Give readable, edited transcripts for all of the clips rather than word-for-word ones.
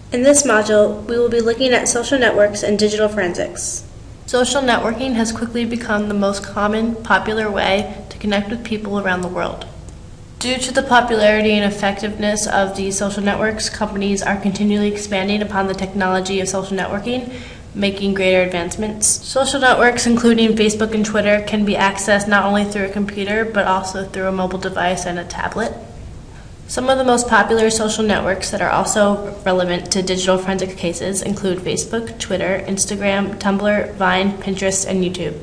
In this module, we will be looking at social networks and digital forensics. Social networking has quickly become the most common, popular way to connect with people around the world. Due to the popularity and effectiveness of these social networks, companies are continually expanding upon the technology of social networking, making greater advancements. Social networks, including Facebook and Twitter, can be accessed not only through a computer, but also through a mobile device and a tablet. Some of the most popular social networks that are also relevant to digital forensic cases include Facebook, Twitter, Instagram, Tumblr, Vine, Pinterest, and YouTube.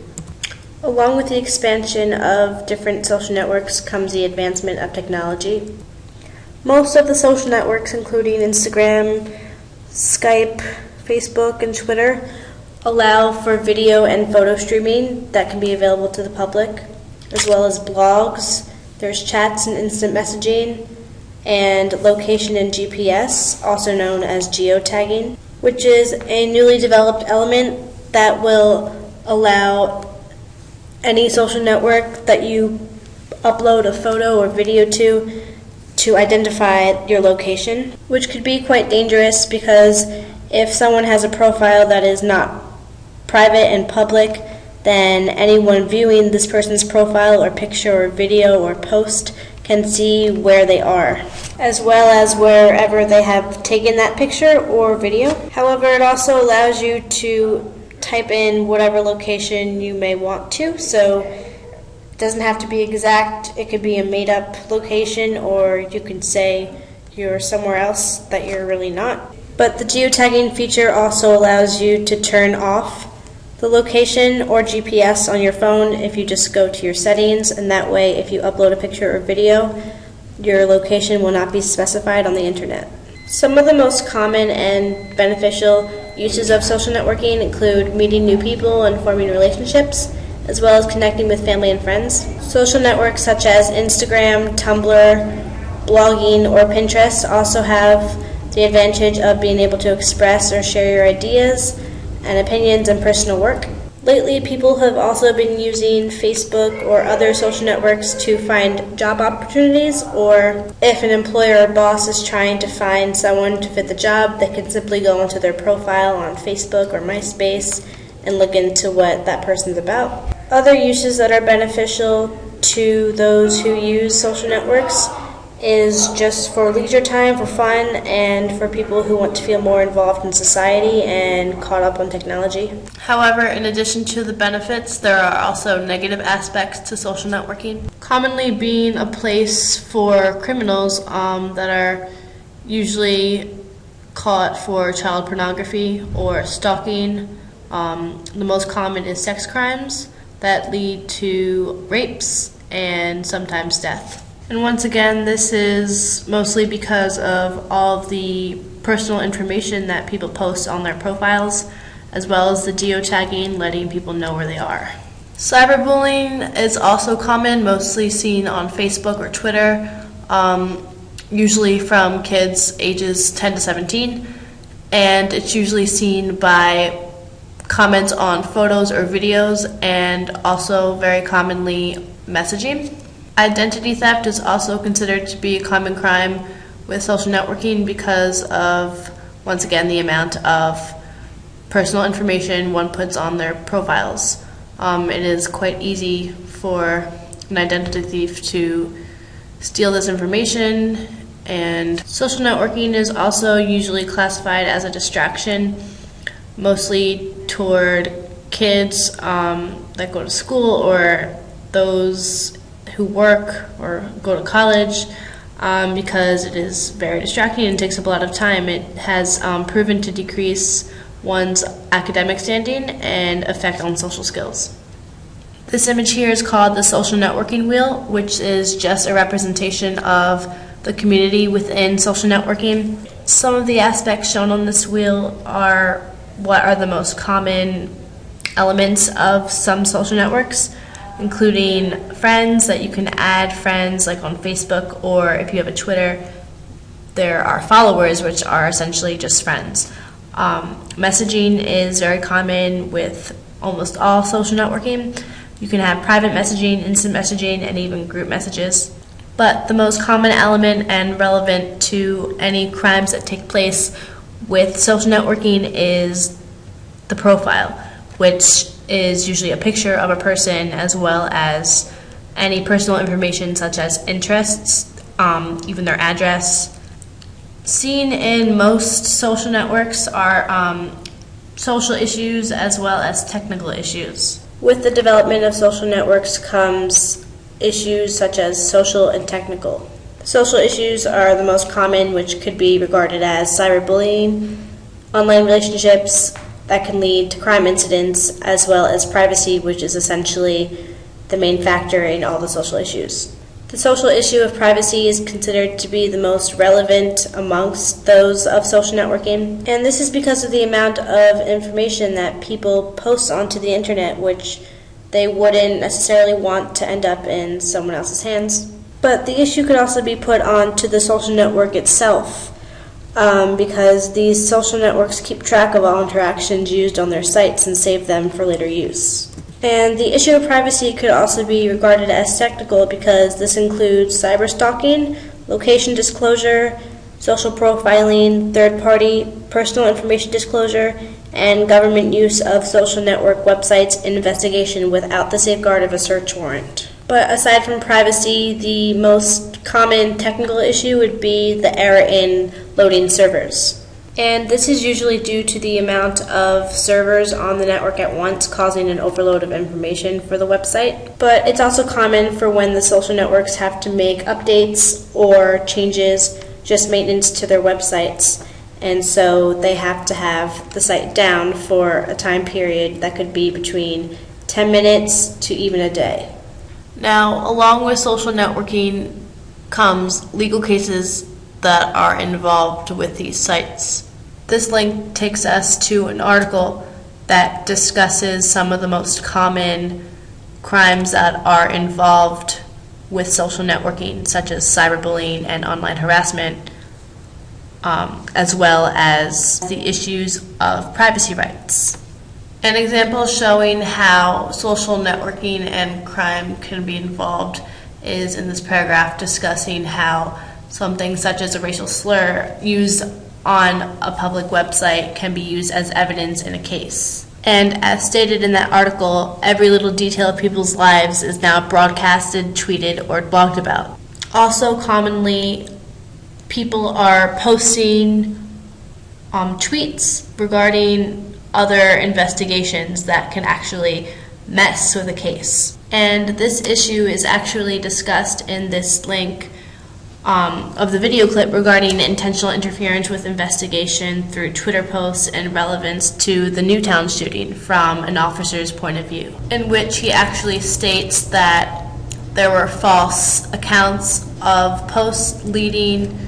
Along with the expansion of different social networks comes the advancement of technology. Most of the social networks, including Instagram, Skype, Facebook, and Twitter, allow for video and photo streaming that can be available to the public, as well as blogs. There's chats and instant messaging, and location and GPS, also known as geotagging, which is a newly developed element that will allow any social network that you upload a photo or video to identify your location, which could be quite dangerous because if someone has a profile that is not private and public, then anyone viewing this person's profile or picture or video or post can see where they are, as well as wherever they have taken that picture or video. However, it also allows you to type in whatever location you may want to, so it doesn't have to be exact. It could be a made-up location, or you can say you're somewhere else that you're really not. But the geotagging feature also allows you to turn off the location or GPS on your phone if you just go to your settings, and that way if you upload a picture or video, your location will not be specified on the internet. Some of the most common and beneficial uses of social networking include meeting new people and forming relationships, as well as connecting with family and friends. Social networks such as Instagram, Tumblr, blogging, or Pinterest also have the advantage of being able to express or share your ideas and opinions and personal work. Lately, people have also been using Facebook or other social networks to find job opportunities, or if an employer or boss is trying to find someone to fit the job, they can simply go onto their profile on Facebook or MySpace and look into what that person's about. Other uses that are beneficial to those who use social networks is just for leisure time, for fun, and for people who want to feel more involved in society and caught up on technology. However, in addition to the benefits, there are also negative aspects to social networking. Commonly being a place for criminals that are usually caught for child pornography or stalking. The most common is sex crimes that lead to rapes and sometimes death. And once again, this is mostly because of all of the personal information that people post on their profiles, as well as the geotagging, letting people know where they are. Cyberbullying is also common, mostly seen on Facebook or Twitter, usually from kids ages 10 to 17, and it's usually seen by comments on photos or videos, and also very commonly messaging. Identity theft is also considered to be a common crime with social networking because of, once again, the amount of personal information one puts on their profiles. It is quite easy for an identity thief to steal this information, and social networking is also usually classified as a distraction, mostly toward kids that go to school or those who work or go to college, because it is very distracting and takes up a lot of time. It has proven to decrease one's academic standing and effect on social skills. This image here is called the social networking wheel, which is just a representation of the community within social networking. Some of the aspects shown on this wheel are what are the most common elements of some social networks, including friends, that you can add friends like on Facebook, or if you have a Twitter, there are followers, which are essentially just friends. Messaging is very common with almost all social networking. You can have private messaging, instant messaging, and even group messages. But the most common element and relevant to any crimes that take place with social networking is the profile, which is usually a picture of a person as well as any personal information such as interests, even their address. Seen in most social networks are social issues as well as technical issues. With the development of social networks comes issues such as social and technical. Social issues are the most common, which could be regarded as cyberbullying, online relationships that can lead to crime incidents, as well as privacy, which is essentially the main factor in all the social issues. The social issue of privacy is considered to be the most relevant amongst those of social networking, and this is because of the amount of information that people post onto the internet, which they wouldn't necessarily want to end up in someone else's hands. But the issue could also be put onto the social network itself, because these social networks keep track of all interactions used on their sites and save them for later use. And the issue of privacy could also be regarded as technical because this includes cyberstalking, location disclosure, social profiling, third-party personal information disclosure, and government use of social network websites in investigation without the safeguard of a search warrant. But aside from privacy, the most common technical issue would be the error in loading servers. And this is usually due to the amount of servers on the network at once, causing an overload of information for the website. But it's also common for when the social networks have to make updates or changes, just maintenance to their websites. And so they have to have the site down for a time period that could be between 10 minutes to even a day. Now, along with social networking comes legal cases that are involved with these sites. This link takes us to an article that discusses some of the most common crimes that are involved with social networking, such as cyberbullying and online harassment, as well as the issues of privacy rights. An example showing how social networking and crime can be involved is in this paragraph discussing how something such as a racial slur used on a public website can be used as evidence in a case. And as stated in that article, every little detail of people's lives is now broadcasted, tweeted, or blogged about. Also, commonly, people are posting tweets regarding other investigations that can actually mess with a case. And this issue is actually discussed in this link of the video clip regarding intentional interference with investigation through Twitter posts and relevance to the Newtown shooting from an officer's point of view, in which he actually states that there were false accounts of posts leading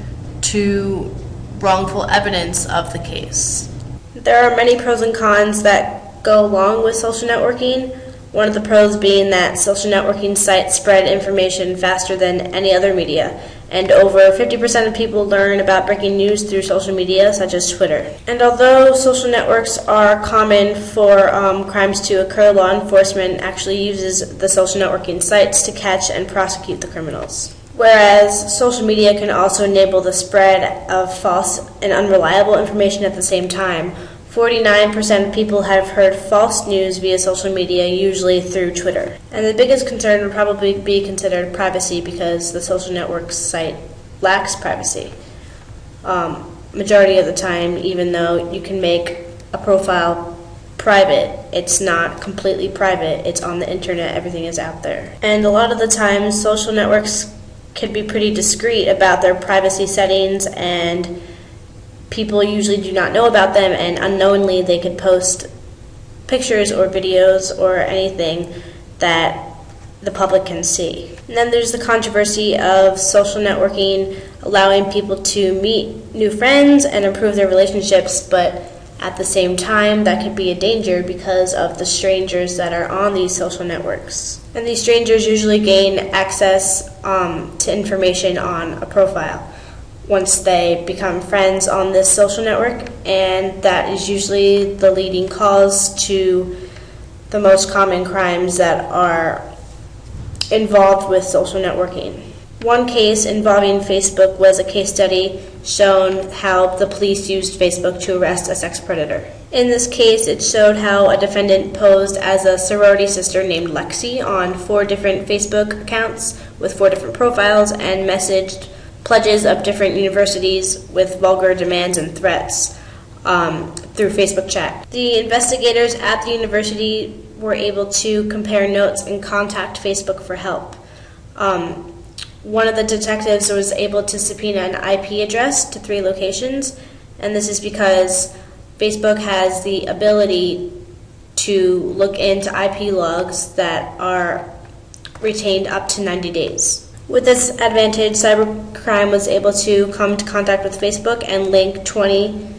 to wrongful evidence of the case. There are many pros and cons that go along with social networking. One of the pros being that social networking sites spread information faster than any other media, and over 50% of people learn about breaking news through social media, such as Twitter. And although social networks are common for crimes to occur, law enforcement actually uses the social networking sites to catch and prosecute the criminals. Whereas social media can also enable the spread of false and unreliable information at the same time. 49% of people have heard false news via social media, usually through Twitter. And the biggest concern would probably be considered privacy, because the social network site lacks privacy. Majority of the time, even though you can make a profile private, it's not completely private. It's on the internet, everything is out there. And a lot of the time, social networks can be pretty discreet about their privacy settings, and people usually do not know about them, and unknowingly they could post pictures or videos or anything that the public can see. And then there's the controversy of social networking allowing people to meet new friends and improve their relationships, but at the same time that could be a danger because of the strangers that are on these social networks. And these strangers usually gain access to information on a profile once they become friends on this social network, and that is usually the leading cause to the most common crimes that are involved with social networking. One case involving Facebook was a case study shown how the police used Facebook to arrest a sex predator. In this case, it showed how a defendant posed as a sorority sister named Lexi on 4 different Facebook accounts with 4 different profiles and messaged pledges of different universities with vulgar demands and threats through Facebook chat. The investigators at the university were able to compare notes and contact Facebook for help. One of the detectives was able to subpoena an IP address to 3 locations, and this is because Facebook has the ability to look into IP logs that are retained up to 90 days. With this advantage, cybercrime was able to come into contact with Facebook and link 20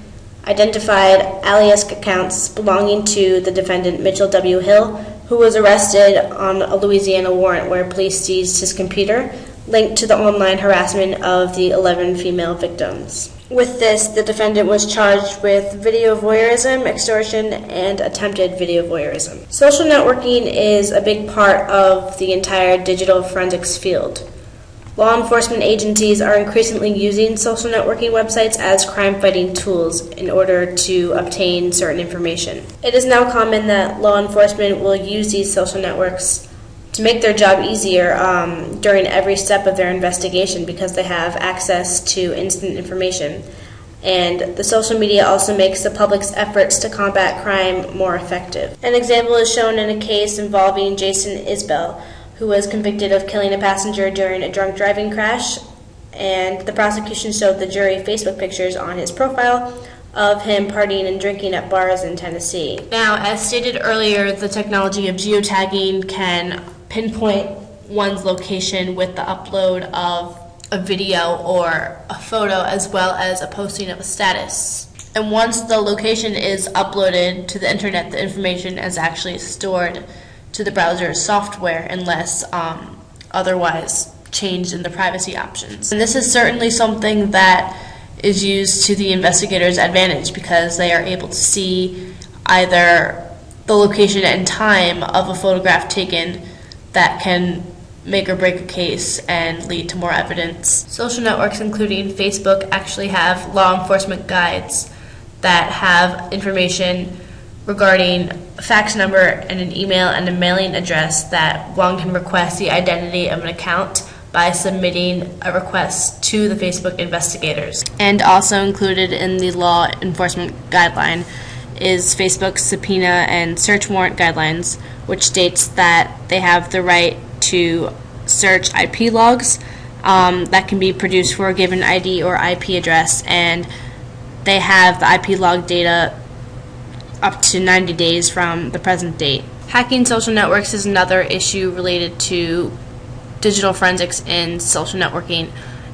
identified alias accounts belonging to the defendant Mitchell W. Hill, who was arrested on a Louisiana warrant where police seized his computer, linked to the online harassment of the 11 female victims. With this, the defendant was charged with video voyeurism, extortion, and attempted video voyeurism. Social networking is a big part of the entire digital forensics field. Law enforcement agencies are increasingly using social networking websites as crime-fighting tools in order to obtain certain information. It is now common that law enforcement will use these social networks to make their job easier during every step of their investigation because they have access to instant information. And the social media also makes the public's efforts to combat crime more effective. An example is shown in a case involving Jason Isbell, who was convicted of killing a passenger during a drunk driving crash, and the prosecution showed the jury Facebook pictures on his profile of him partying and drinking at bars in Tennessee. Now, as stated earlier, the technology of geotagging can pinpoint one's location with the upload of a video or a photo as well as a posting of a status. And once the location is uploaded to the internet, the information is actually stored to the browser's software unless otherwise changed in the privacy options. And this is certainly something that is used to the investigator's advantage because they are able to see either the location and time of a photograph taken that can make or break a case and lead to more evidence. Social networks, including Facebook, actually have law enforcement guides that have information regarding a fax number and an email and a mailing address that one can request the identity of an account by submitting a request to the Facebook investigators. And also included in the law enforcement guideline is Facebook's subpoena and search warrant guidelines, which states that they have the right to search IP logs that can be produced for a given ID or IP address, and they have the IP log data up to 90 days from the present date. Hacking social networks is another issue related to digital forensics in social networking,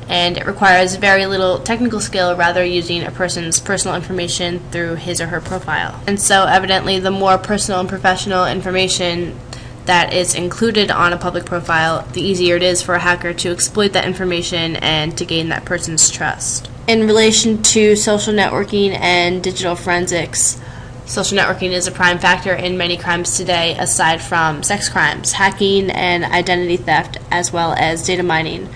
and it requires very little technical skill, rather using a person's personal information through his or her profile. And so evidently the more personal and professional information that is included on a public profile, the easier it is for a hacker to exploit that information and to gain that person's trust. In relation to social networking and digital forensics, social networking is a prime factor in many crimes today aside from sex crimes, hacking and identity theft, as well as data mining.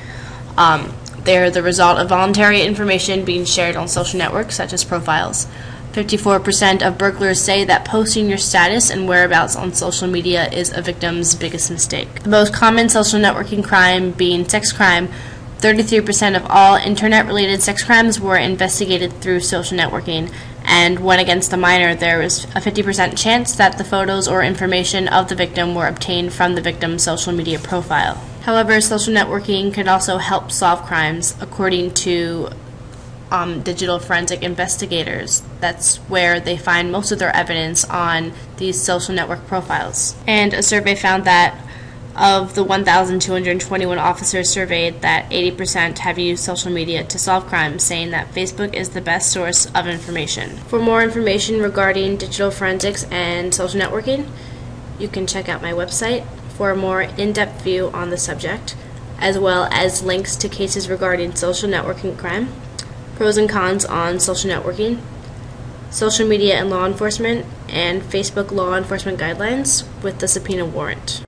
They're the result of voluntary information being shared on social networks such as profiles. 54% of burglars say that posting your status and whereabouts on social media is a victim's biggest mistake. The most common social networking crime being sex crime, 33% of all internet-related sex crimes were investigated through social networking, and when against a minor, there was a 50% chance that the photos or information of the victim were obtained from the victim's social media profile. However, social networking can also help solve crimes, according to digital forensic investigators. That's where they find most of their evidence on these social network profiles. And a survey found that of the 1,221 officers surveyed, that 80% have used social media to solve crimes, saying that Facebook is the best source of information. For more information regarding digital forensics and social networking, you can check out my website for a more in-depth view on the subject, as well as links to cases regarding social networking crime, pros and cons on social networking, social media and law enforcement, and Facebook law enforcement guidelines with the subpoena warrant.